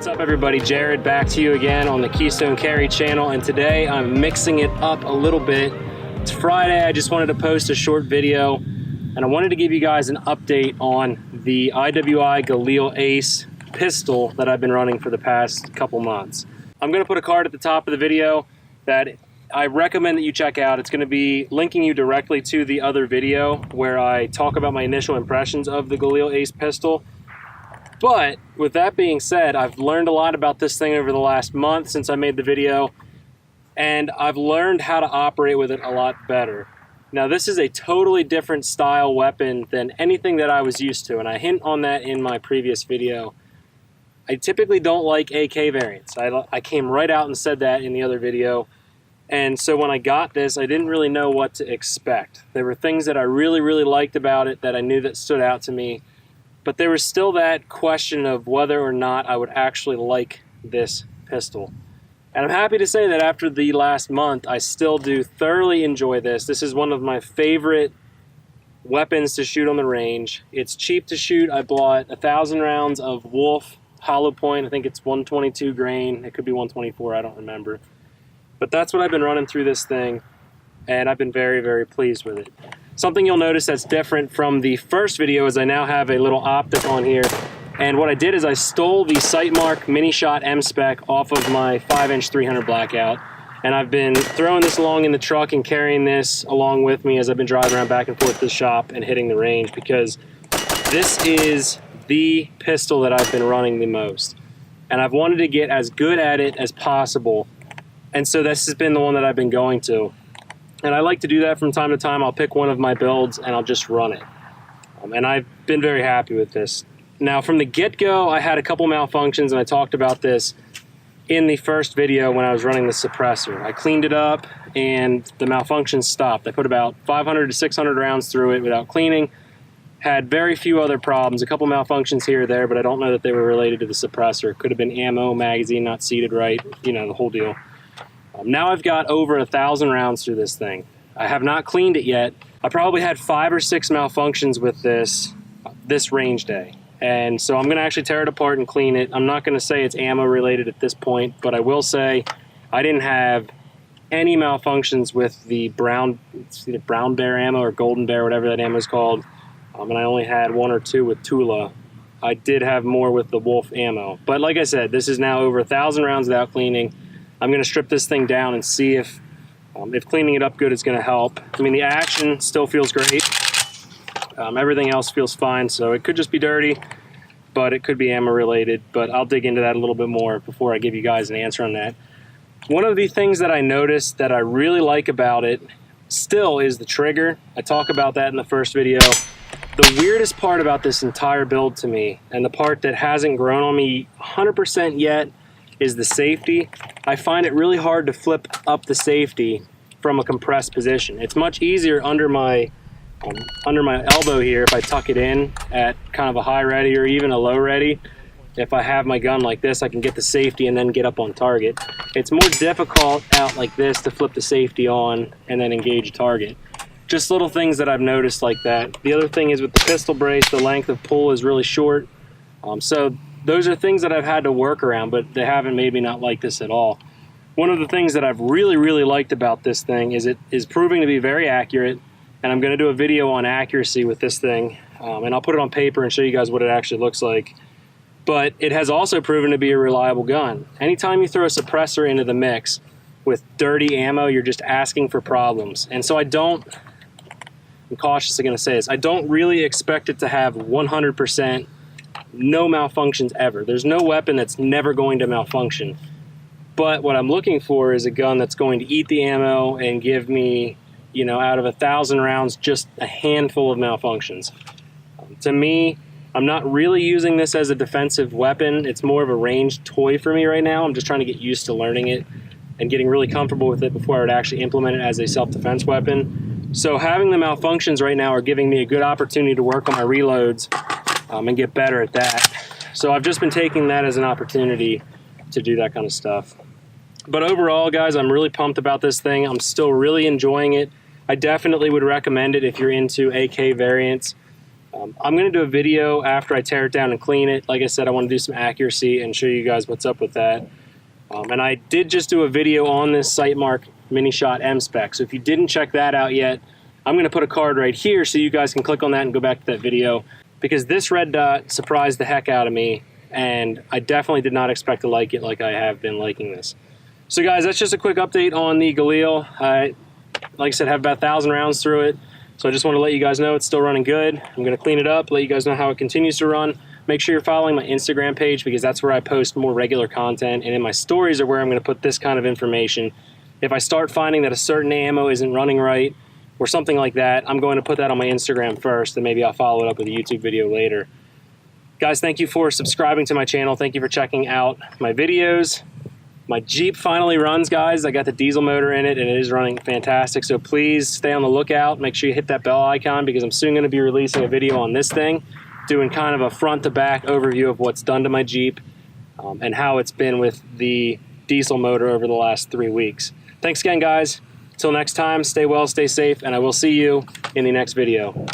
What's up everybody, Jared back to you again on the KeystoneCarry channel, and today I'm mixing it up a little bit. It's Friday, I just wanted to post a short video and I wanted to give you guys an update on the IWI GALIL Ace pistol that I've been running for the past couple months. I'm going to put a card at the top of the video that I recommend that you check out. It's going to be linking you directly to the other video where I talk about my initial impressions of the GALIL Ace pistol. But with that being said, I've learned a lot about this thing over the last month since I made the video, and I've learned how to operate with it a lot better. Now, this is a totally different style weapon than anything that I was used to, and I hint on that in my previous video. I typically don't like AK variants. I came right out and said that in the other video, and so when I got this, I didn't really know what to expect. There were things that I really liked about it that I knew that stood out to me, but there was still that question of whether or not I would actually like this pistol. And I'm happy to say that after the last month, I still do thoroughly enjoy this. This is one of my favorite weapons to shoot on the range. It's cheap to shoot. I bought 1,000 rounds of Wolf hollow point. I think it's 122 grain. It could be 124, I don't remember. But that's what I've been running through this thing, and I've been very pleased with it. Something you'll notice that's different from the first video is I now have a little optic on here. And what I did is I stole the Sightmark Mini Shot M-Spec off of my 5-inch 300 Blackout. And I've been throwing this along in the truck and carrying this along with me as I've been driving around back and forth to the shop and hitting the range, because this is the pistol that I've been running the most. And I've wanted to get as good at it as possible. And so this has been the one that I've been going to. And I like to do that from time to time. I'll pick one of my builds and I'll just run it. And I've been very happy with this. Now, from the get-go, I had a couple malfunctions, and I talked about this in the first video when I was running the suppressor. I cleaned it up and the malfunctions stopped. I put about 500 to 600 rounds through it without cleaning. Had very few other problems, a couple malfunctions here or there, but I don't know that they were related to the suppressor. It could have been ammo, magazine not seated right, you know, the whole deal. Now I've got over 1,000 rounds through this thing. I have not cleaned it yet. I probably had 5 or 6 malfunctions with this range day. And so I'm gonna actually tear it apart and clean it. I'm not gonna say it's ammo related at this point, but I will say I didn't have any malfunctions with the Brown Bear ammo or Golden Bear, whatever that ammo is called. And I only had 1 or 2 with Tula. I did have more with the Wolf ammo. But like I said, this is now over 1,000 rounds without cleaning. I'm gonna strip this thing down and see if cleaning it up good is gonna help. I mean, the action still feels great. Everything else feels fine, so it could just be dirty, but it could be ammo related, but I'll dig into that a little bit more before I give you guys an answer on that. One of the things that I noticed that I really like about it still is the trigger. I talk about that in the first video. The weirdest part about this entire build to me, and the part that hasn't grown on me 100% yet, is the safety. I find it really hard to flip up the safety from a compressed position. It's much easier under my elbow here if I tuck it in at kind of a high ready or even a low ready. If I have my gun like this, I can get the safety and then get up on target. It's more difficult out like this to flip the safety on and then engage target. Just little things that I've noticed like that. The other thing is with the pistol brace, the length of pull is really short. So those are things that I've had to work around, but they haven't made me not like this at all. One of the things that I've really liked about this thing is it is proving to be very accurate, and I'm going to do a video on accuracy with this thing, and I'll put it on paper and show you guys what it actually looks like. But it has also proven to be a reliable gun. Anytime you throw a suppressor into the mix with dirty ammo, you're just asking for problems. And so I'm cautiously going to say this, I don't really expect it to have 100% no malfunctions ever. There's no weapon that's never going to malfunction. But what I'm looking for is a gun that's going to eat the ammo and give me, you know, out of 1,000 rounds, just a handful of malfunctions. To me, I'm not really using this as a defensive weapon. It's more of a ranged toy for me right now. I'm just trying to get used to learning it and getting really comfortable with it before I would actually implement it as a self-defense weapon. So having the malfunctions right now are giving me a good opportunity to work on my reloads and get better at that. So I've just been taking that as an opportunity to do that kind of stuff. But overall, guys, I'm really pumped about this thing. I'm still really enjoying it. I definitely would recommend it if you're into AK variants. I'm going to do a video after I tear it down and clean it. Like I said, I want to do some accuracy and show you guys what's up with that. And I did just do a video on this Sightmark Mini Shot M Spec. So if you didn't check that out yet, I'm going to put a card right here so you guys can click on that and go back to that video, because this red dot surprised the heck out of me, and I definitely did not expect to like it like I have been liking this. So guys, that's just a quick update on the Galil. Like I said, have about 1,000 rounds through it, so I just want to let you guys know it's still running good. I'm going to clean it up, let you guys know how it continues to run. Make sure you're following my Instagram page, because that's where I post more regular content, and in my stories are where I'm going to put this kind of information. If I start finding that a certain ammo isn't running right, or something like that, I'm going to put that on my Instagram first, and maybe I'll follow it up with a YouTube video later. Guys, thank you for subscribing to my channel. Thank you for checking out my videos. My Jeep finally runs, guys. I got the diesel motor in it, and it is running fantastic. So please stay on the lookout. Make sure you hit that bell icon, because I'm soon going to be releasing a video on this thing, doing kind of a front to back overview of what's done to my Jeep and how it's been with the diesel motor over the last 3 weeks. Thanks again, guys. Till next time, stay well, stay safe, and I will see you in the next video.